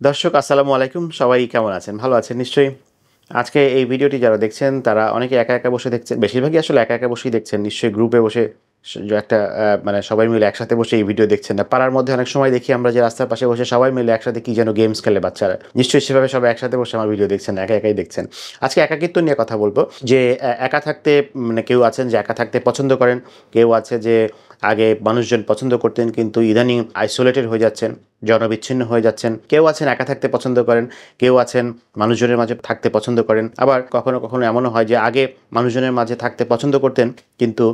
দর্শক আসসালামু আলাইকুম। সবাই কেমন আছেন? ভালো আছেন নিশ্চয়ই? আজকে এই ভিডিওটি যারা দেখছেন তারা অনেকে একা, একা বসে দেখছেন। বেশিরভাগই আসলে একা, একা বসেই দেখছেন। নিশ্চয়ই গ্রুপে বসে যে একটা মানে সবাই মিলে একসাথে বসে এই ভিডিও দেখছেন না। পাড়ার মধ্যে অনেক সময় দেখি আমরা যে রাস্তার পাশে বসে সবাই মিলে একসাথে কি যেন গেমস খেলে বাচ্চারা। নিশ্চয়ই সেভাবে সবাই একসাথে বসে আমার ভিডিও দেখছেন না, একা, একাই দেখছেন। আজকে একাকিত্ব নিয়ে কথা বলব। যে একা থাকতে মানে কেউ আছেন যে একা থাকতে পছন্দ করেন, কেউ আছে যে আগে মানুষজন পছন্দ করতেন কিন্তু ইদানিং আইসোলেটেড হয়ে যাচ্ছেন, জনবিচ্ছিন্ন হয়ে যাচ্ছেন। কেউ আছেন একা থাকতে পছন্দ করেন, কেউ আছেন মানুষজনের মাঝে থাকতে পছন্দ করেন। আবার কখনো, কখনো এমনও হয় যে আগে মানুষজনের মাঝে থাকতে পছন্দ করতেন কিন্তু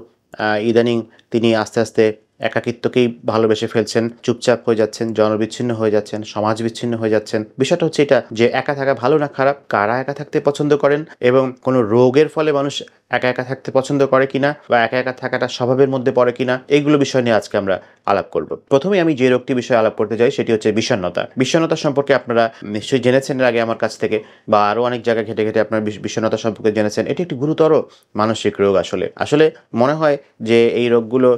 ইদানিং তিনি আস্তে, আস্তে একাকিত্বকেই ভালোবেসে ফেলছেন, চুপচাপ হয়ে যাচ্ছেন, জনবিচ্ছিন্ন হয়ে যাচ্ছেন, সমাজ বিচ্ছিন্ন হয়ে যাচ্ছেন। বিষয়টা হচ্ছে এটা যে একা থাকা ভালো না খারাপ, কারা একা থাকতে পছন্দ করেন এবং কোনো রোগের ফলে মানুষ একা, একা থাকতে পছন্দ করে কিনা বা একা, একা থাকাটা স্বভাবের মধ্যে পড়ে কিনা এইগুলো বিষয় নিয়ে আজকে আমরা আলাপ করব। প্রথমেই আমি যে রোগটি বিষয়ে আলাপ করতে চাই সেটি হচ্ছে বিষণ্ণতা। বিষণ্ণতা সম্পর্কে আপনারা নিশ্চয়ই জেনেছেন এর আগে আমার কাছ থেকে বা আরও অনেক জায়গায় ঘেঁটে, ঘেঁটে আপনারা বিষণ্ণতা সম্পর্কে জেনেছেন। এটি একটি গুরুতর মানসিক রোগ আসলে। আসলে মনে হয় যে এই রোগগুলো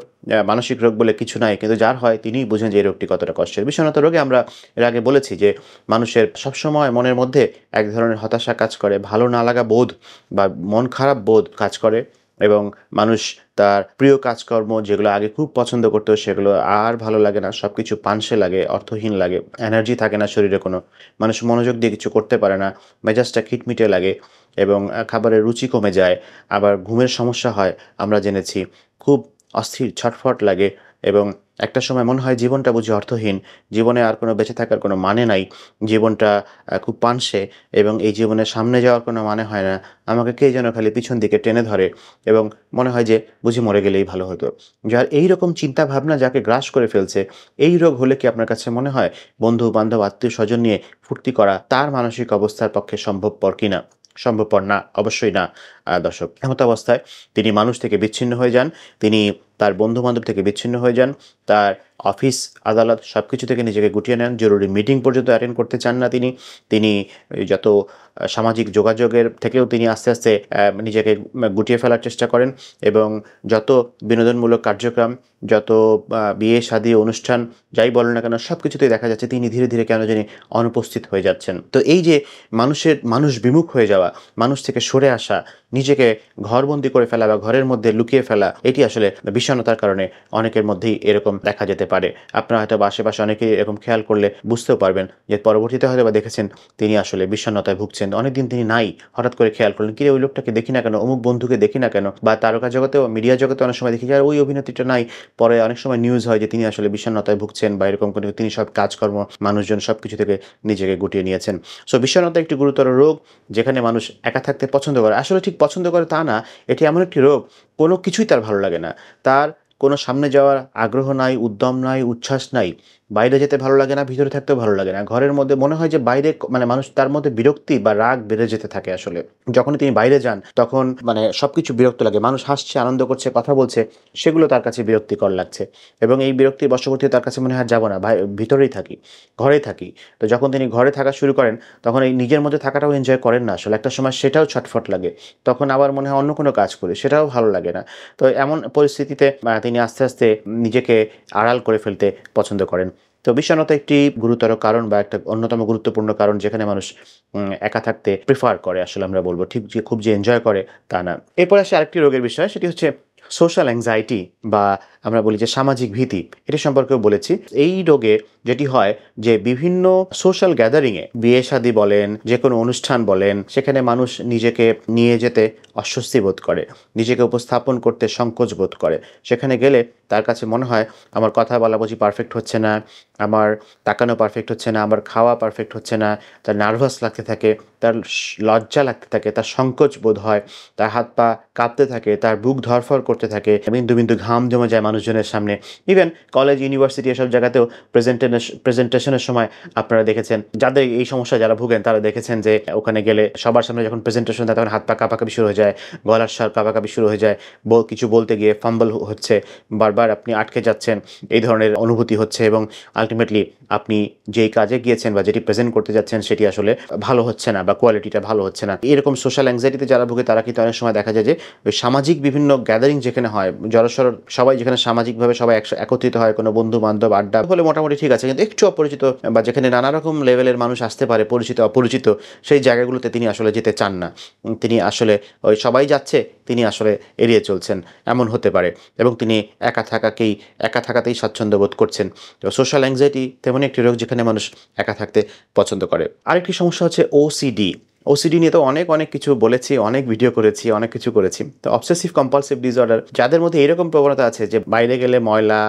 মানসিক রোগ বলে কিছু নাই, কিন্তু যার হয় তিনিই বুঝেন যে এই রোগটি কতটা কষ্টের। বিষণ্ণতা রোগে আমরা এর আগে বলেছি যে মানুষের সবসময় মনের মধ্যে এক ধরনের হতাশা কাজ করে, ভালো না লাগা বোধ বা মন খারাপ বোধ কাজ করে এবং মানুষ তার প্রিয় কাজকর্ম যেগুলো আগে খুব পছন্দ করতো সেগুলো আর ভালো লাগে না, সব কিছু পানসে লাগে, অর্থহীন লাগে, এনার্জি থাকে না শরীরে কোনো, মানুষ মনোযোগ দিয়ে কিছু করতে পারে না, মেজাজটা খিটমিটে লাগে এবং খাবারের রুচি কমে যায়, আবার ঘুমের সমস্যা হয় আমরা জেনেছি, খুব অস্থির ছটফট লাগে এবং একটা সময় মনে হয় জীবনটা বুঝি অর্থহীন, জীবনে আর কোনো বেঁচে থাকার কোনো মানে নাই, জীবনটা খুব পানসে এবং এই জীবনের সামনে যাওয়ার কোনো মানে হয় না, আমাকে কে যেন খালি পিছন দিকে টেনে ধরে এবং মনে হয় যে বুঝি মরে গেলেই ভালো হতো। যার এইরকম চিন্তাভাবনা যাকে গ্রাস করে ফেলছে, এই রোগ হলে কি আপনার কাছে মনে হয় বন্ধু-বান্ধব, আত্মীয়স্বজন নিয়ে ফুর্তি করা তার মানসিক অবস্থার পক্ষে সম্ভবপর কিনা? সম্ভবপর না, অবশ্যই না দর্শক। এমত অবস্থায় তিনি মানুষ থেকে বিচ্ছিন্ন হয়ে যান, তিনি তার বন্ধু-বান্ধব থেকে বিচ্ছিন্ন হয়ে যান, তার অফিস, আদালত সবকিছু থেকে নিজেকে গুটিয়ে নেন, জরুরি মিটিং পর্যন্ত অ্যাটেন্ড করতে চান না তিনি। তিনি যত সামাজিক যোগাযোগের থেকেও তিনি আস্তে, আস্তে নিজেকে গুটিয়ে ফেলার চেষ্টা করেন এবং যত বিনোদনমূলক কার্যক্রম, যত বিয়ে, শাদী, অনুষ্ঠান যাই বলেন না কেন সবকিছুতেই দেখা যাচ্ছে তিনি ধীরে, ধীরে কেন জানি অনুপস্থিত হয়ে যাচ্ছেন। তো এই যে মানুষ বিমুখ হয়ে যাওয়া, মানুষ থেকে সরে আসা, নিজেকে ঘরবন্দি করে ফেলা বা ঘরের মধ্যে লুকিয়ে ফেলা, এটি আসলে বিষণ্ণতার কারণে অনেকের মধ্যেই এরকম দেখা যেতে পারে। আপনারা হয়তো বা আশেপাশে অনেকেই এরকম খেয়াল করলে বুঝতেও পারবেন যে পরবর্তীতে হয়তোবা দেখেছেন তিনি আসলে বিষণ্ণতায় ভুগছেন। অনেকদিন তিনি নাই, হঠাৎ করে খেয়াল করলেন, কিরে ওই লোকটাকে দেখি না কেন, অমুক বন্ধুকে দেখি না কেন, বা তারকা জগতেও মিডিয়া জগতে অনেক সময় দেখি যে আর ওই অভিনেত্রীটা নাই। পরে অনেক সময় নিউজ হয় যে তিনি আসলে বিষণ্ণতায় ভুগছেন বা এরকম করে তিনি সব কাজকর্ম, মানুষজন সবকিছু থেকে নিজেকে গুটিয়ে নিয়েছেন। সো বিষণ্ণতা একটি গুরুতর রোগ যেখানে মানুষ একা থাকতে পছন্দ করে। আসলে ঠিক পছন্দ করে তা না, এটি এমন একটি রোগ কোনো কিছুই তার ভালো লাগে না। তার কোনো সামনে যাওয়ার আগ্রহ নাই, উদ্যম নাই, উচ্ছ্বাস নাই। বাইরে যেতে ভালো লাগে না, ভিতরে থাকতেও ভালো লাগে না। ঘরের মধ্যে মনে হয় যে বাইরে মানে মানুষ তার মধ্যে বিরক্তি বা রাগ বেড়ে যেতে থাকে আসলে। যখনই তিনি বাইরে যান তখন মানে সবকিছু বিরক্ত লাগে। মানুষ হাসছে, আনন্দ করছে, কথা বলছে, সেগুলো তার কাছে বিরক্তিকর লাগছে এবং এই বিরক্তির বশবর্তী তার কাছে মনে হয় আর যাব না, ভিতরেই থাকি, ঘরেই থাকি। তো যখন তিনি ঘরে থাকা শুরু করেন তখন এই নিজের মধ্যে থাকাটাও এনজয় করেন না আসলে। একটা সময় সেটাও ছটফট লাগে। তখন আবার মনে হয় অন্য কোনো কাজ করি, সেটাও ভালো লাগে না। তো এমন পরিস্থিতিতে তিনি আস্তে, আস্তে নিজেকে আড়াল করে ফেলতে পছন্দ করেন। তো বিষণ্ণতা একটি গুরুতর কারণ বা একটা অন্যতম গুরুত্বপূর্ণ কারণ যেখানে মানুষ একা থাকতে প্রেফার করে আসলে আমরা বলব। ঠিক যে খুব যে এনজয় করে তা না। এরপরে আসি আরেকটি রোগের বিষয়, সেটি হচ্ছে সোশ্যাল অ্যাংজাইটি বা আমরা বলি যে সামাজিক ভীতি। এটি সম্পর্কেও বলেছি। এই রোগে যেটি হয় যে বিভিন্ন সোশ্যাল গ্যাদারিংয়ে, বিয়ে-শাদী বলেন, যেকোনো অনুষ্ঠান বলেন, সেখানে মানুষ নিজেকে নিয়ে যেতে অস্বস্তি বোধ করে। নিজেকে উপস্থাপন করতে সংকোচ বোধ করে। সেখানে গেলে তার কাছে মনে হয় আমার কথা বলা বুঝি পারফেক্ট হচ্ছে না, আমার তাকানো পারফেক্ট হচ্ছে না, আমার খাওয়া পারফেক্ট হচ্ছে না, তার নার্ভাস লাগতে থাকে, তার লজ্জা লাগতে থাকে, তার সংকোচ বোধ হয়, তার হাত পা কাঁপতে থাকে, তার বুক ধড়ফড় করতে থাকে, বিন্দু, বিন্দু ঘাম জমে যায় মানুষজনের সামনে। ইভেন কলেজ, ইউনিভার্সিটি এসব জায়গাতেও প্রেজেন্টেশনের সময় আপনারা দেখেছেন, যাদের এই সমস্যা যারা ভুগেন তারা দেখেছেন যে ওখানে গেলে সবার সামনে যখন প্রেজেন্টেশন দেয় তখন হাত পা কাঁপাকাঁপি শুরু হয়ে যায়, গলার স্বর কাঁপাকাঁপি শুরু হয়ে যায়, কিছু বলতে গিয়ে ফাম্বল হচ্ছে, বারবার বারবার আপনি আটকে যাচ্ছেন, এই ধরনের অনুভূতি হচ্ছে এবং আলটিমেটলি আপনি যেই কাজে গিয়েছেন বা যেটি প্রেজেন্ট করতে যাচ্ছেন সেটি আসলে ভালো হচ্ছে না বা কোয়ালিটিটা ভালো হচ্ছে না। এরকম সোশ্যাল অ্যাংজাইটিতে যারা ভোগে তারা কিন্তু অনেক সময় দেখা যায় যে ওই সামাজিক বিভিন্ন গ্যাদারিং যেখানে হয়, জড়সড় সবাই যেখানে সামাজিকভাবে সবাই একত্রিত হয়, কোনো বন্ধু-বান্ধব আড্ডা হলে মোটামুটি ঠিক আছে, কিন্তু একটু অপরিচিত বা যেখানে নানা রকম লেভেলের মানুষ আসতে পারে, পরিচিত অপরিচিত, সেই জায়গাগুলোতে তিনি আসলে যেতে চান না। তিনি আসলে ওই সবাই যাচ্ছে, তিনি আসলে এড়িয়ে চলছেন, এমন হতে পারে এবং তিনি একা থাকাতেই স্বাচ্ছন্দ্য বোধ করছেন। তো সোশ্যাল অ্যাংজাইটি তেমনই একটি রোগ যেখানে মানুষ একা থাকতে পছন্দ করে। আরেকটি সমস্যা হচ্ছে ওসিডি। ওসিডি নিয়ে তো অনেক কিছু বলেছি, অনেক ভিডিও করেছি, অনেক কিছু করেছি। তো অবসেসিভ কম্পালসিভ ডিসঅর্ডার, যাদের মধ্যে এরকম প্রবণতা আছে যে বাইরে গেলে ময়লা,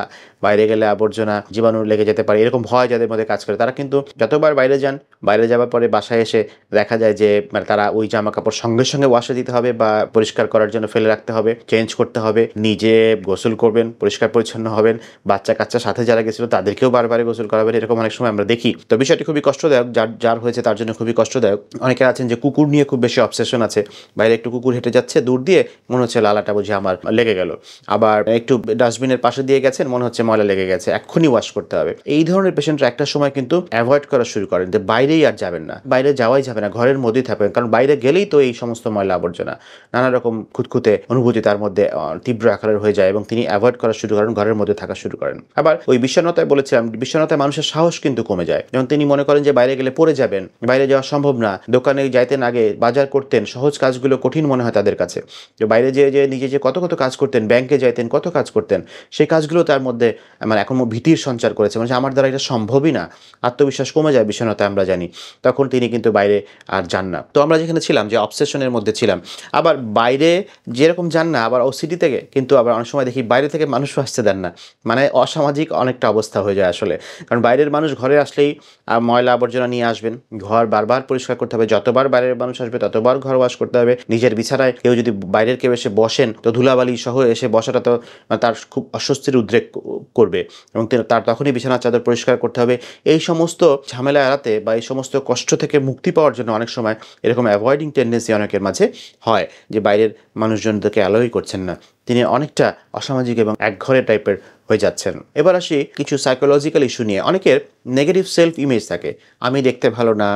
বাইরে গেলে আবর্জনা, জীবাণু লেগে যেতে পারে, এরকম ভয় যাদের মধ্যে কাজ করে, তারা কিন্তু যতবার বাইরে যান, বাইরে যাওয়ার পরে বাসায় এসে দেখা যায় যে মানে তারা ওই জামা কাপড় সঙ্গে সঙ্গে ওয়াশে দিতে হবে বা পরিষ্কার করার জন্য ফেলে রাখতে হবে, চেঞ্জ করতে হবে, নিজে গোসল করবেন, পরিষ্কার পরিচ্ছন্ন হবেন, বাচ্চা কাচ্চা সাথে যারা গেছিল তাদেরকেও বারবার গোসল করাবেন, এরকম অনেক সময় আমরা দেখি। তো বিষয়টি খুবই কষ্টদায়ক, যার হয়েছে তার জন্য খুবই কষ্টদায়ক। অনেকে আছেন যে কুকুর নিয়ে খুব বেশি অবসেশন আছে, বাইরে একটু কুকুর হেঁটে যাচ্ছে দূর দিয়ে, মনে হচ্ছে লালাটা বুঝি আমার লেগে গেল, আবার একটু ডাস্টবিনের পাশে দিয়ে গেছেন, মনে হচ্ছে ময়লা লেগে গেছে, এক্ষুনি ওয়াশ করতে হবে। এই ধরনের পেশেন্টরা একটা সময় কিন্তু অ্যাভয়েড করা শুরু করেন, যে বাইরেই আর যাবেন না, বাইরে যাওয়াই যাবে না, ঘরের মধ্যেই থাকবেন, কারণ বাইরে গেলেই তো এই সমস্ত ময়লা আবর্জনা, নানা রকম খুঁতখুঁতে অনুভূতি তার মধ্যে তীব্র আকারের হয়ে যায় এবং তিনি অ্যাভয়েড করা শুরু করেন, ঘরের মধ্যে থাকা শুরু করেন। আবার ওই বিষণ্ণতায় বলেছিলাম, বিষণ্ণতায় মানুষের সাহস কিন্তু কমে যায়, যেমন তিনি মনে করেন যে বাইরে গেলে পড়ে যাবেন, বাইরে যাওয়া সম্ভব না, দোকানে যাইতেন আগে, বাজার করতেন, সহজ কাজগুলো কঠিন মনে হয় তাদের কাছে, যে বাইরে যে নিজে যে কত কাজ করতেন, ব্যাংকে যাইতেন, কত কাজ করতেন, সেই কাজগুলো তার মধ্যে মানে এখন ভীতির সঞ্চার করেছে, মানে আমার দ্বারা এটা সম্ভবই না, আত্মবিশ্বাস কমে যায় বিষণ্ণতায়, আমরা জানি, তখন তিনি কিন্তু বাইরে আর যান না। তো আমরা যেখানে ছিলাম যে অবসেশনের মধ্যে ছিলাম, আবার বাইরে যেরকম যান না, আবার ওসিডি থেকে কিন্তু আবার অনেক সময় দেখি বাইরে থেকে মানুষও আসতে দেন না, মানে অসামাজিক অনেকটা অবস্থা হয়ে যায় আসলে, কারণ বাইরের মানুষ ঘরে আসলেই ময়লা আবর্জনা নিয়ে আসবেন, ঘর বারবার পরিষ্কার করতে হবে, যতবার বাইরের মানুষ আসবে ততবার ঘর ওয়াশ করতে হবে, নিজের বিছানায় কেউ যদি বাইরের কেউ এসে বসেন তো ধুলাবালি সহ এসে বসাটা তো তার খুব অস্বস্তির উদ্রেক করবে এবং তার তখনই বিছানার চাদর পরিষ্কার করতে হবে। এই সমস্ত ঝামেলা এড়াতে বা এই সমস্ত কষ্ট থেকে মুক্তি পাওয়ার জন্য অনেক সময় এরকম অ্যাভয়েডিং টেন্ডেন্সি অনেকের মাঝে হয়, যে বাইরের মানুষজনদেরকে অ্যালোই করছেন না, তিনি অনেকটা অসামাজিক এবং একঘরে টাইপের হয়ে যাচ্ছেন। এবার আসি কিছু সাইকোলজিক্যাল ইস্যু নিয়ে। অনেকের নেগেটিভ সেলফ ইমেজ থাকে, আমি দেখতে ভালো না,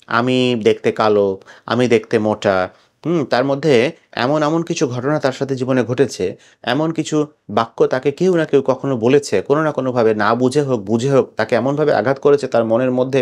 আমি দেখতে কালো, আমি দেখতে মোটা, তার মধ্যে এমন কিছু ঘটনা তার সাথে জীবনে ঘটেছে, এমন কিছু বাক্য তাকে কেউ না কেউ কখনো বলেছে, কোনো না কোনোভাবে, না বুঝে হোক বুঝে হোক, তাকে এমনভাবে আঘাত করেছে, তার মনের মধ্যে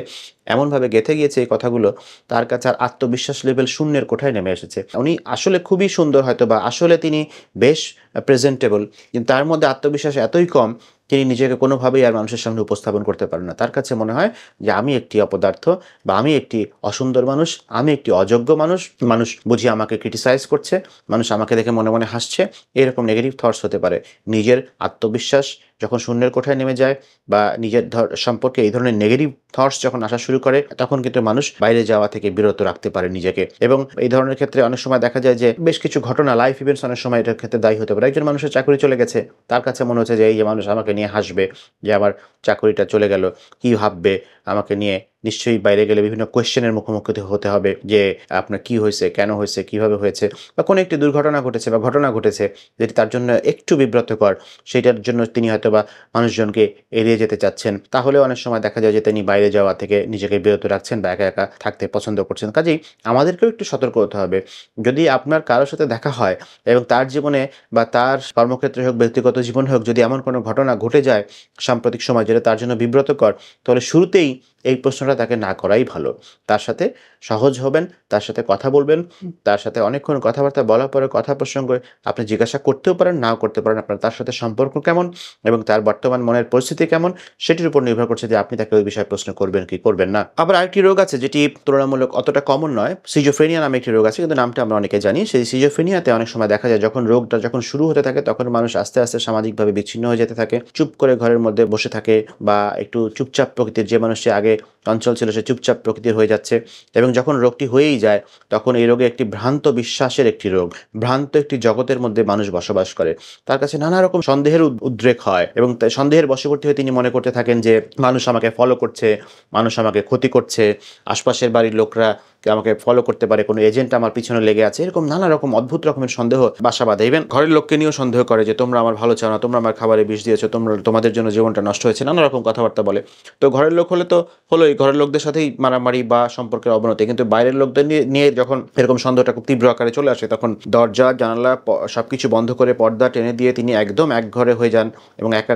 এমনভাবে গেঁথে গিয়েছে এই কথাগুলো, তার কাছে আর আত্মবিশ্বাস লেভেল শূন্যের কোঠায় নেমে এসেছে। উনি আসলে খুবই সুন্দর হয়তো বা আসলে তিনি বেশ প্রেজেন্টেবল, কিন্তু তার মধ্যে আত্মবিশ্বাস এতই কম, তিনি নিজেকে কোনোভাবেই আর মানুষের সামনে উপস্থাপন করতে পারেন না। তার কাছে মনে হয় যে আমি একটি অপদার্থ বা আমি একটি অসুন্দর মানুষ, আমি একটি অযোগ্য মানুষ, মানুষ বুঝি আমাকে ক্রিটিসাইজ করছে, মানুষ আমাকে দেখে মনে মনে হাসছে, এরকম নেগেটিভ থটস হতে পারে। নিজের আত্মবিশ্বাস যখন শূন্যের কোঠায় নেমে যায় বা নিজের সম্পর্কে এই ধরনের নেগেটিভ থটস যখন আসা শুরু করে, তখন কিন্তু মানুষ বাইরে যাওয়া থেকে বিরত রাখতে পারে নিজেকে। এবং এই ধরনের ক্ষেত্রে অনেক সময় দেখা যায় যে বেশ কিছু ঘটনা, লাইফ ইভেন্টস অনেক সময় এটার ক্ষেত্রে দায়ী হতে পারে। একজন মানুষের চাকরি চলে গেছে, তার কাছে মনে হচ্ছে যে এই যে মানুষ আমাকে নিয়ে হাসবে, যে আমার চাকরিটা চলে গেল, কি ভাববে আমাকে নিয়ে, নিশ্চয়ই বাইরে গেলে বিভিন্ন কোয়েশ্চেনের মুখোমুখি হতে হবে যে আপনার কি হয়েছে, কেন হয়েছে, কিভাবে হয়েছে, বা কোনো একটি দুর্ঘটনা ঘটেছে বা ঘটনা ঘটেছে যেটি তার জন্য একটু বিব্রতকর, সেটার জন্য তিনি হয়তো বা মানুষজনকে এড়িয়ে যেতে চাচ্ছেন। তাহলে অনেক সময় দেখা যায় যে তিনি বাইরে যাওয়া থেকে নিজেকে বিরত রাখছেন বা একা থাকতে পছন্দ করছেন। কাজেই আমাদেরকেও একটু সতর্ক হতে হবে। যদি আপনার কারোর সাথে দেখা হয় এবং তার জীবনে বা তার কর্মক্ষেত্রে হোক, ব্যক্তিগত জীবনে হোক, যদি এমন কোনো ঘটনা ঘটে যায় সাম্প্রতিক সময় যেটা তার জন্য বিব্রতকর, তাহলে শুরুতেই এই প্রশ্নটা তাকে না করাই ভালো। তার সাথে সহজ হবেন, তার সাথে কথা বলবেন, তার সাথে অনেকক্ষণ কথাবার্তা বলার পরে কথা প্রসঙ্গে আপনি জিজ্ঞাসা করতেও পারেন, নাও করতে পারেন আপনার তার সাথে সম্পর্ক কেমন এবং তার বর্তমান মনের পরিস্থিতি কেমন, সেটির উপর নির্ভর করছে যে আপনি তাকে ওই বিষয়ে প্রশ্ন করবেন কি করবেন না। আবার আরেকটি রোগ আছে যেটি তুলনামূলক অতটা কমন নয়, সিজোফ্রেনিয়া নামে একটি রোগ আছে, কিন্তু নামটা আমরা অনেকে জানি। সেই সিজোফ্রেনিয়াতে অনেক সময় দেখা যায় যখন রোগটা শুরু হতে থাকে তখন মানুষ আস্তে আস্তে সামাজিকভাবে বিচ্ছিন্ন হয়ে যেতে থাকে, চুপ করে ঘরের মধ্যে বসে থাকে বা একটু চুপচাপ প্রকৃতির, যে মানুষটি আগে অঞ্চল ছিল সে চুপচাপ প্রকৃতির হয়ে যাচ্ছে। এবং যখন রোগটি হয়েই যায় তখন এই রোগে একটি ভ্রান্ত বিশ্বাসের একটি রোগ, ভ্রান্ত একটি জগতের মধ্যে মানুষ বসবাস করে, তার কাছে নানা রকম সন্দেহের উদ্রেক হয় এবং সন্দেহের বশবর্তী হয়ে তিনি মনে করতে থাকেন যে মানুষ আমাকে ফলো করছে, মানুষ আমাকে ক্ষতি করছে, আশপাশের বাড়ির লোকরা আমাকে ফলো করতে পারে, কোনো এজেন্ট আমার পিছনে লেগে আছে, এরকম নানা রকম অদ্ভুত রকমের সন্দেহ বাসা বাঁধে। ইভেন ঘরের লোককে নিয়েও সন্দেহ করে যে তোমরা আমার ভালো চাও না, তোমরা আমার খাবারে বিষ দিয়েছো, তোমাদের জন্য জীবনটা নষ্ট হয়েছে, নানা রকম কথাবার্তা বলে। তো ঘরের লোক হলে তো হলোই, ঘরের লোকদের সাথেই মারামারি বা সম্পর্কের অবনতি, কিন্তু বাইরের লোকদের নিয়ে যখন এরকম সন্দেহটা খুব তীব্র আকারে চলে আসে, তখন দরজা জানালা সবকিছু বন্ধ করে পর্দা টেনে দিয়ে তিনি একদম এক ঘরে হয়ে যান এবং একা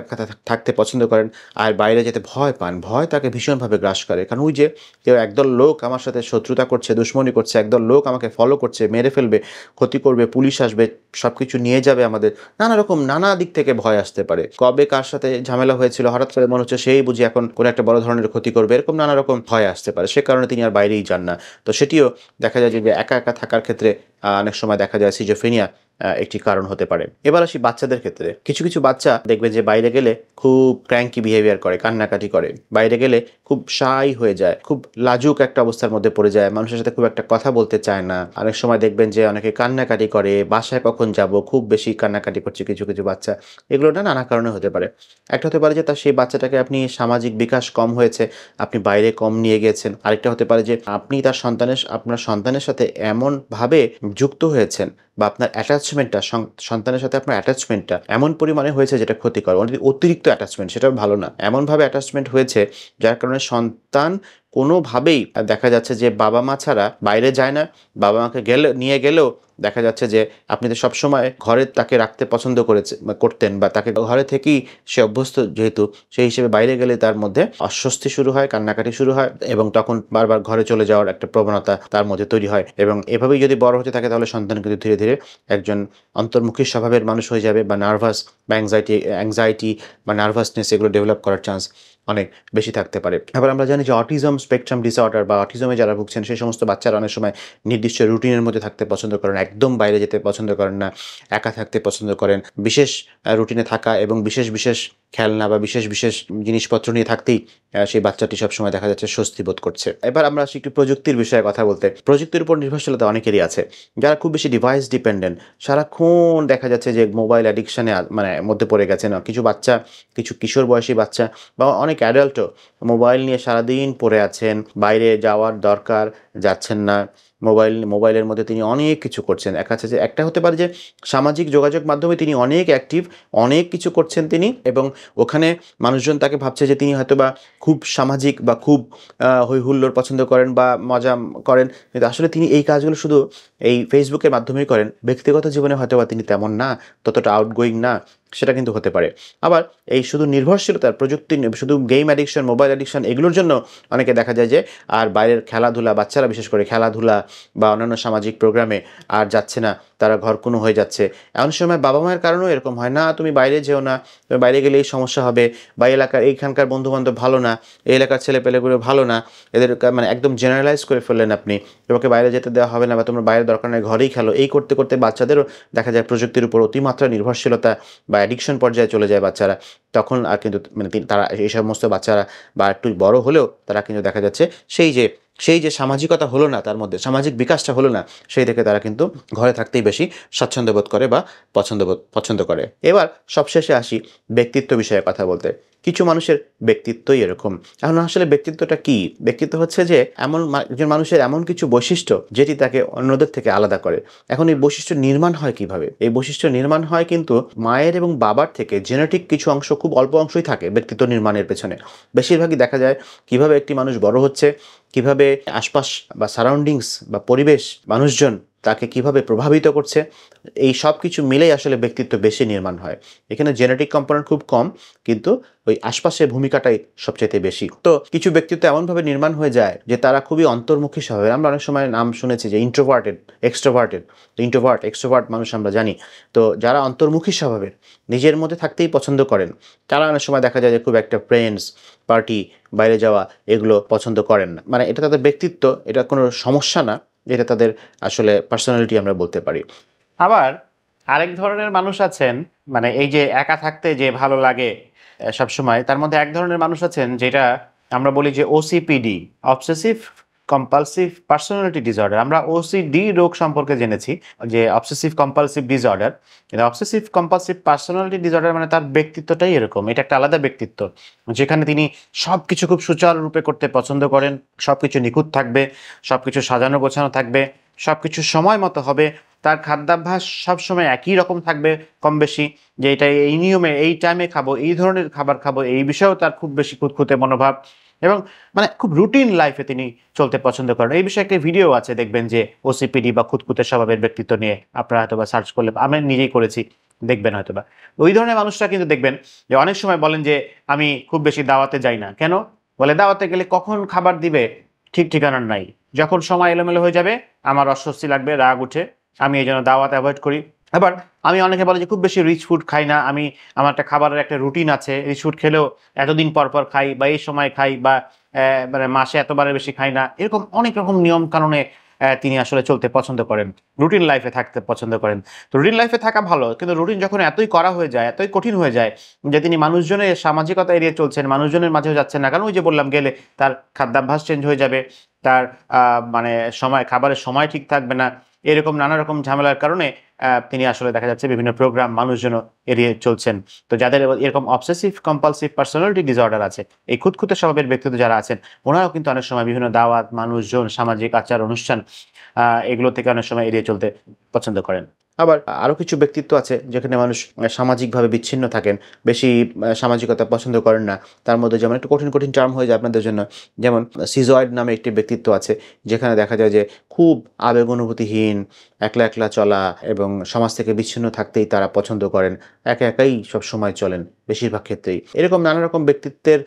থাকতে পছন্দ করেন। আর বাইরে যেতে ভয় পান, ভয় তাকে ভীষণভাবে গ্রাস করে। কারণ ওই যে কেউ একদল লোক আমার সাথে শত্রুতা করছে, দুশ্মনী করছে, একদল লোক আমাকে ফলো করছে, মেরে ফেলবে, ক্ষতি করবে, পুলিশ আসবে, সবকিছু নিয়ে যাবে আমাদের, নানা রকম নানা দিক থেকে ভয় আসতে পারে। কবে কার সাথে ঝামেলা হয়েছিল, হঠাৎ করে মনে হচ্ছে সেই বুঝি এখন কোনো একটা বড় ধরনের ক্ষতি করবে, এরকম নানা রকম ভয় আসতে পারে। সে কারণে তিনি আর বাইরেই যান না। তো সেটিও দেখা যায় যে একা একা থাকার ক্ষেত্রে অনেক সময় দেখা যায় সিজোফ্রেনিয়া একটি কারণ হতে পারে। এবার আসি বাচ্চাদের ক্ষেত্রে। কিছু কিছু বাচ্চা দেখবে যে বাইরে গেলে খুব ক্র্যাঙ্কি বিহেভিয়ার করে, কান্নাকাটি করে, বাইরে গেলে খুব শাই হয়ে যায়, খুব লাজুক একটা অবস্থার মধ্যে পড়ে যায়, মানুষের সাথে খুব একটা কথা বলতে চায় না। অনেক সময় দেখবেন যে অনেকে কান্নাকাটি করে, বাসায় কখন যাব, খুব বেশি কান্নাকাটি করছে কিছু কিছু বাচ্চা। এগুলো নানা কারণে হতে পারে। একটা হতে পারে যে তার সেই বাচ্চাটাকে আপনি সামাজিক বিকাশ কম হয়েছে, আপনি বাইরে কম নিয়ে গিয়েছেন। আরেকটা হতে পারে যে আপনি আপনার সন্তানের সাথে এমনভাবে যুক্ত হয়েছেন বা আপনার অ্যাটাচমেন্টটা সন্তানের সাথে আপনার অ্যাটাচমেন্টটা এমন পরিমাণে হয়েছে যেটা ক্ষতিকর, অতিরিক্ত অ্যাটাচমেন্ট, সেটাও ভালো না। এমনভাবে অ্যাটাচমেন্ট হয়েছে যার কারণে সন্তান কোনোভাবেই দেখা যাচ্ছে যে বাবা মা ছাড়া বাইরে যায় না। বাবা মাকে নিয়ে গেলেও দেখা যাচ্ছে যে আপনি তো সবসময় ঘরে তাকে রাখতে পছন্দ করতেন বা তাকে ঘরে থেকেই সে অভ্যস্ত, যেহেতু সেই হিসেবে বাইরে গেলে তার মধ্যে অস্বস্তি শুরু হয়, কান্নাকাটি শুরু হয় এবং তখন বারবার ঘরে চলে যাওয়ার একটা প্রবণতা তার মধ্যে তৈরি হয়। এবং এভাবেই যদি বড় হতে থাকে তাহলে সন্তান কিন্তু ধীরে ধীরে একজন অন্তর্মুখী স্বভাবের মানুষ হয়ে যাবে বা নার্ভাস বা অ্যাংজাইটি বা নার্ভাসনেস এগুলো ডেভেলপ করার চান্স অনেক বেশি থাকতে পারে। আবার আমরা জানি যে অটিজম স্পেকট্রাম ডিসঅর্ডার বা অটিজমে যারা ভুগছেন সেই সমস্ত বাচ্চারা অনেক সময় নির্দিষ্ট রুটিনের মধ্যে থাকতে পছন্দ করেন, একদম বাইরে যেতে পছন্দ করেন না, একা থাকতে পছন্দ করেন, বিশেষ রুটিনে থাকা এবং বিশেষ বিশেষ খেলনা বা বিশেষ বিশেষ জিনিসপত্র নিয়ে থাকতেই সেই বাচ্চাটি সবসময় দেখা যাচ্ছে স্বস্তি বোধ করছে। এবার আমরা আসি একটু প্রযুক্তির বিষয়ে কথা বলতে। প্রযুক্তির উপর নির্ভরশীলতা অনেকেরই আছে, যারা খুব বেশি ডিভাইস ডিপেন্ডেন্ট, সারাক্ষণ দেখা যাচ্ছে যে মোবাইল অ্যাডিকশানে মানে মধ্যে পড়ে গেছেন। কিছু বাচ্চা, কিছু কিশোর বয়সী বাচ্চা বা অনেক অ্যাডাল্টও মোবাইল নিয়ে সারাদিন পড়ে আছেন, বাইরে যাওয়ার দরকার যাচ্ছেন না, মোবাইলের মধ্যে তিনি অনেক কিছু করছেন। একটা হতে পারে যে সামাজিক যোগাযোগ মাধ্যমে তিনি অনেক অ্যাক্টিভ, অনেক কিছু করছেন তিনি, এবং ওখানে মানুষজন তাকে ভাবছে যে তিনি হয়তো বা খুব সামাজিক বা খুব হই হুল্লোড় পছন্দ করেন বা মজা করেন, কিন্তু আসলে তিনি এই কাজগুলো শুধু এই ফেসবুকের মাধ্যমেই করেন। ব্যক্তিগত জীবনে হয়তো বা তিনি তেমন না, ততটা আউটগোয়িং না, সেটা কিন্তু হতে পারে। আবার এই শুধু নির্ভরশীলতার প্রযুক্তি, শুধু গেম অ্যাডিকশন, মোবাইল অ্যাডিকশন এগুলোর জন্য অনেকে দেখা যায় যে আর বাইরের খেলাধুলা, বাচ্চারা বিশেষ করে খেলাধুলা বা অন্যান্য সামাজিক প্রোগ্রামে আর যাচ্ছে না, তারা ঘরকুনো হয়ে যাচ্ছে। এমন সময় বাবা মায়ের কারণেও এরকম হয়, না তুমি বাইরে যেও না, তুমি বাইরে গেলে এই সমস্যা হবে, বা এইখানকার বন্ধুবান্ধব ভালো না, এই এলাকার ছেলেপেলেগুলো ভালো না, এদের মানে একদম জেনারেলাইজ করে ফেললেন আপনি, তোমাকে বাইরে যেতে দেওয়া হবে না বা তোমরা বাইরে দরকার নেই, ঘরেই খেলো। এই করতে করতে বাচ্চাদেরও দেখা যায় প্রযুক্তির উপর অতিমাত্রা নির্ভরশীলতা বা অ্যাডিকশন পর্যায়ে চলে যায় বাচ্চারা। তখন আর কিন্তু মানে তারা এই সমস্ত বাচ্চারা বা একটু বড় হলেও তারা কিন্তু দেখা যাচ্ছে সেই যে সামাজিকতা হলো না, তার মধ্যে সামাজিক বিকাশটা হলো না, সেই থেকে তারা কিন্তু ঘরে থাকতেই বেশি স্বাচ্ছন্দ্য বোধ করে বা পছন্দ করে। এবার সবশেষে আসি ব্যক্তিত্ব বিষয়ে কথা বলতে। কিছু মানুষের ব্যক্তিত্বই এরকম। এখন আসলে ব্যক্তিত্বটা কি? ব্যক্তিত্ব হচ্ছে যে একজন মানুষের এমন কিছু বৈশিষ্ট্য যেটি তাকে অন্যদের থেকে আলাদা করে। এখন এই বৈশিষ্ট্য নির্মাণ হয় কিভাবে? এই বৈশিষ্ট্য নির্মাণ হয় কিন্তু মায়ের এবং বাবার থেকে জেনেটিক কিছু অংশ, খুব অল্প অংশই থাকে ব্যক্তিত্ব নির্মাণের পেছনে। বেশিরভাগই দেখা যায় কিভাবে একটি মানুষ বড় হচ্ছে, কিভাবে আশপাশ বা সারাউন্ডিংস বা পরিবেশ, মানুষজন তাকে কিভাবে প্রভাবিত করছে, এই সব কিছু মিলেই আসলে ব্যক্তিত্ব বেশি নির্মাণ হয়। এখানে জেনেটিক কম্পোনেন্ট খুব কম, কিন্তু ওই আশপাশের ভূমিকাটাই সবচাইতে বেশি। তো কিছু ব্যক্তিত্ব এমনভাবে নির্মাণ হয়ে যায় যে তারা খুবই অন্তর্মুখী স্বভাবের। আমরা অনেক সময় নাম শুনেছি যে ইন্ট্রোভার্টেড, এক্সট্রোভার্টেড। এক্সট্রোভার্ট মানুষ আমরা জানি। তো যারা অন্তর্মুখী স্বভাবের, নিজের মধ্যে থাকতেই পছন্দ করেন, তারা অনেক সময় দেখা যায় যে খুব একটা ফ্রেন্ডস, পার্টি, বাইরে যাওয়া এগুলো পছন্দ করেন না। মানে এটা তাদের ব্যক্তিত্ব, এটা কোনো সমস্যা না, এটা তাদের আসলে পার্সোনালিটি আমরা বলতে পারি। আবার আরেক ধরনের মানুষ আছেন, মানে এই যে একা থাকতে যে ভালো লাগে সবসময়, তার মধ্যে এক ধরনের মানুষ আছেন যেটা আমরা বলি যে ওসিপিডি, অবসেসিভ কম্পালসিভ পার্সোনালিটি ডিসঅর্ডার, আমরা ওসিডি রোগ সম্পর্কে জেনেছি যে অবসেসিভ কম্পালসিভ ডিসঅর্ডার, কিন্তু অবসেসিভ কম্পালসিভ পার্সোনালিটি ডিসঅর্ডার মানে তার ব্যক্তিত্বটাই এরকম, এটা একটা আলাদা ব্যক্তিত্ব যেখানে তিনি সবকিছু খুব সুচারুরূপে করতে পছন্দ করেন, সবকিছু নিখুঁত থাকবে, সবকিছু সাজানো গোছানো থাকবে, সবকিছু সময় মতো হবে, তার খাদ্যাভ্যাস সবসময় একই রকম থাকবে কম বেশি, যে এটা এই নিয়মে এই টাইমে খাবো, এই ধরনের খাবার খাবো, এই বিষয়েও তার খুব বেশি খুঁতখুঁতে মনোভাব, এবং মানে খুব রুটিন লাইফে তিনি চলতে পছন্দ করেন। এই বিষয়ে একটা ভিডিও আছে, দেখবেন যে ওসিপিডি বা খুঁতখুঁতে স্বভাবের ব্যক্তিত্ব নিয়ে, আপনারা হয়তো বা সার্চ করলে, আমি নিজেই করেছি, দেখবেন হয়তো বা। ওই ধরনের মানুষরা কিন্তু দেখবেন যে অনেক সময় বলেন যে আমি খুব বেশি দাওয়াতে যাই না। কেন? বলে দাওয়াতে গেলে কখন খাবার দিবে ঠিক ঠিকানার নাই, যখন সময় এলোমেলো হয়ে যাবে আমার অস্বস্তি লাগবে, রাগ উঠে, আমি এই জন্য দাওয়াত অ্যাভয়েড করি। আবার আমি অনেকে বলে যে খুব বেশি রিচ ফুড খাই না, আমি আমার একটা খাবারের একটা রুটিন আছে, রিচ ফুড খেলেও এতদিন পর পর খাই বা এই সময় খাই বা মানে মাসে এতবারের বেশি খাই না, এরকম অনেক রকম নিয়ম কানুনে তিনি আসলে চলতে পছন্দ করেন, রুটিন লাইফে থাকতে পছন্দ করেন। তো রুটিন লাইফে থাকা ভালো, কিন্তু রুটিন যখন এতই করা হয়ে যায়, এতই কঠিন হয়ে যায় যে তিনি মানুষজনের সামাজিকতা এড়িয়ে চলছেন, মানুষজনের মাঝেও যাচ্ছেন না, কারণ ওই যে বললাম গেলে তার খাদ্যাভ্যাস চেঞ্জ হয়ে যাবে, তার মানে সময়, খাবারের সময় ঠিক থাকবে না, এরকম নানা রকম ঝামেলার কারণে তিনি আসলে দেখা যাচ্ছে বিভিন্ন প্রোগ্রাম মানুষজনও এড়িয়ে চলছেন। তো যাদের এরকম অবসেসিভ কম্পালসিভ পার্সোনালিটি ডিসঅর্ডার আছে, এই খুঁতখুঁতে স্বভাবের ব্যক্তিত্ব যারা আছেন, ওনারাও কিন্তু অনেক সময় বিভিন্ন দাওয়াত, মানুষজন, সামাজিক আচার অনুষ্ঠান এগুলো থেকে অনেক সময় এড়িয়ে চলতে পছন্দ করেন। আবার আরও কিছু ব্যক্তিত্ব আছে যেখানে মানুষ সামাজিকভাবে বিচ্ছিন্ন থাকেন, বেশি সামাজিকতা পছন্দ করেন না। তার মধ্যে যেমন একটু কঠিন কঠিন টার্ম হয়ে যায় আপনাদের জন্য, যেমন সিজয়েড নামে একটি ব্যক্তিত্ব আছে যেখানে দেখা যায় যে খুব আবেগ অনুভূতিহীন, একলা একলা চলা এবং সমাজ থেকে বিচ্ছিন্ন থাকতেই তারা পছন্দ করেন, একা একাই সব সময় চলেন বেশিরভাগ ক্ষেত্রেই। এরকম নানা রকম ব্যক্তিত্বের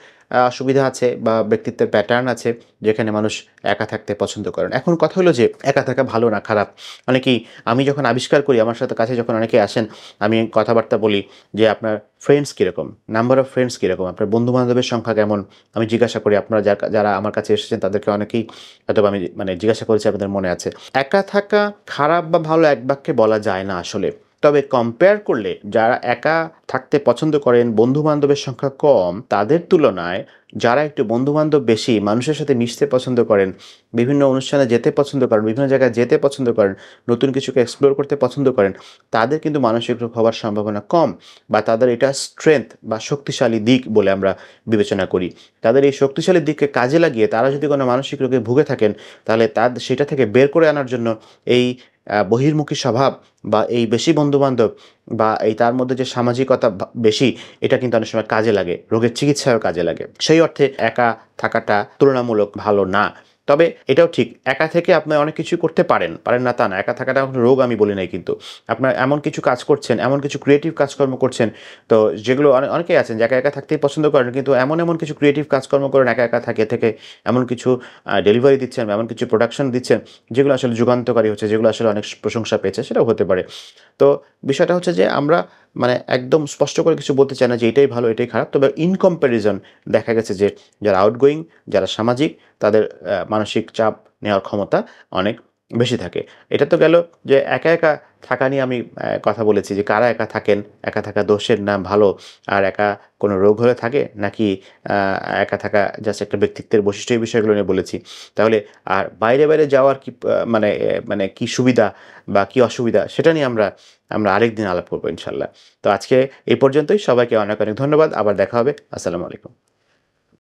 সুবিধা আছে বা ব্যক্তিত্বের প্যাটার্ন আছে যেখানে মানুষ একা থাকতে পছন্দ করেন। এখন কথা হলো যে একা থাকা ভালো না খারাপ? অনেকেই, আমি যখন আবিষ্কার করি, আমার সাথে কাছে যখন অনেকে আসেন, আমি কথাবার্তা বলি যে আপনার ফ্রেন্ডস কীরকম, নাম্বার অফ ফ্রেন্ডস কীরকম, আপনার বন্ধু-বান্ধবের সংখ্যা কেমন? আমি জিজ্ঞাসা করি, আপনারা যারা আমার কাছে এসেছেন তাদেরকে অনেকেই হয়তোবা আমি মানে জিজ্ঞাসা করেছি, আপনাদের মনে আছে। একা থাকা খারাপ বা ভালো এক বাক্যে বলা যায় না আসলে। তবে কম্পেয়ার করলে যারা একা থাকতে পছন্দ করেন, বন্ধু-বান্ধবের সংখ্যা কম, তাদের তুলনায় যারা একটু বন্ধু-বান্ধব বেশি, মানুষের সাথে মিশতে পছন্দ করেন, বিভিন্ন অনুষ্ঠানে যেতে পছন্দ করেন, বিভিন্ন জায়গায় যেতে পছন্দ করেন, নতুন কিছুকে এক্সপ্লোর করতে পছন্দ করেন, তাদের কিন্তু মানসিক রোগ হওয়ার সম্ভাবনা কম, বা তাদের এটা স্ট্রেংথ বা শক্তিশালী দিক বলে আমরা বিবেচনা করি। তাদের এই শক্তিশালী দিককে কাজে লাগিয়ে তারা যদি কোনো মানসিক রোগে ভুগে থাকেন, তাহলে সেটা থেকে বের করে আনার জন্য এই বহির্মুখী স্বভাব বা এই বেশি বন্ধু-বান্ধব বা এই তার মধ্যে যে সামাজিকতা বেশি, এটা কিন্তু অনেক সময় কাজে লাগে, রোগের চিকিৎসায়ও কাজে লাগে। সেই অর্থে একা থাকাটা তুলনামূলক ভালো না। তবে এটাও ঠিক, একা থেকে আপনি অনেক কিছুই করতে পারেন না তা না। একা থাকাটা কোনো রোগ আমি বলি নাই কিন্তু। আপনার এমন কিছু কাজ করছেন, এমন কিছু ক্রিয়েটিভ কাজকর্ম করছেন, তো যেগুলো অনেকেই আছেন যে একা একা থাকতেই পছন্দ করেন, কিন্তু এমন কিছু ক্রিয়েটিভ কাজকর্ম করেন একা একা থেকে এমন কিছু ডেলিভারি দিচ্ছেন, এমন কিছু প্রোডাকশন দিচ্ছেন যেগুলো আসলে যুগান্তকারী হচ্ছে, যেগুলো আসলে অনেক প্রশংসা পেয়েছে, সেটাও হতে পারে। তো বিষয়টা হচ্ছে যে আমরা মানে একদম স্পষ্ট করে কিছু বলতে চাই না যে এটাই ভালো, এটাই খারাপ। তবে ইন কম্প্যারিজন দেখা গেছে যে যারা আউটগোয়িং, যারা সামাজিক, তাদের মানসিক চাপ নেওয়ার ক্ষমতা অনেক বেশি থাকে। এটা তো গেল যে একা একা থাকা নিয়ে আমি কথা বলেছি যে কারা একা থাকেন, একা থাকা দোষের না ভালো, আর একা কোনো রোগ হলে থাকে নাকি একা থাকা জাস্ট একটা ব্যক্তিত্বের বৈশিষ্ট্য, এই বিষয়গুলো নিয়ে বলেছি। তাহলে আর বাইরে যাওয়ার কি মানে কি সুবিধা বা কি অসুবিধা, সেটা নিয়ে আমরা আরেকদিন আলাপ করবো ইনশাল্লাহ। তো আজকে এই পর্যন্তই। সবাইকে অনেক ধন্যবাদ। আবার দেখা হবে। আসসালামু আলাইকুম।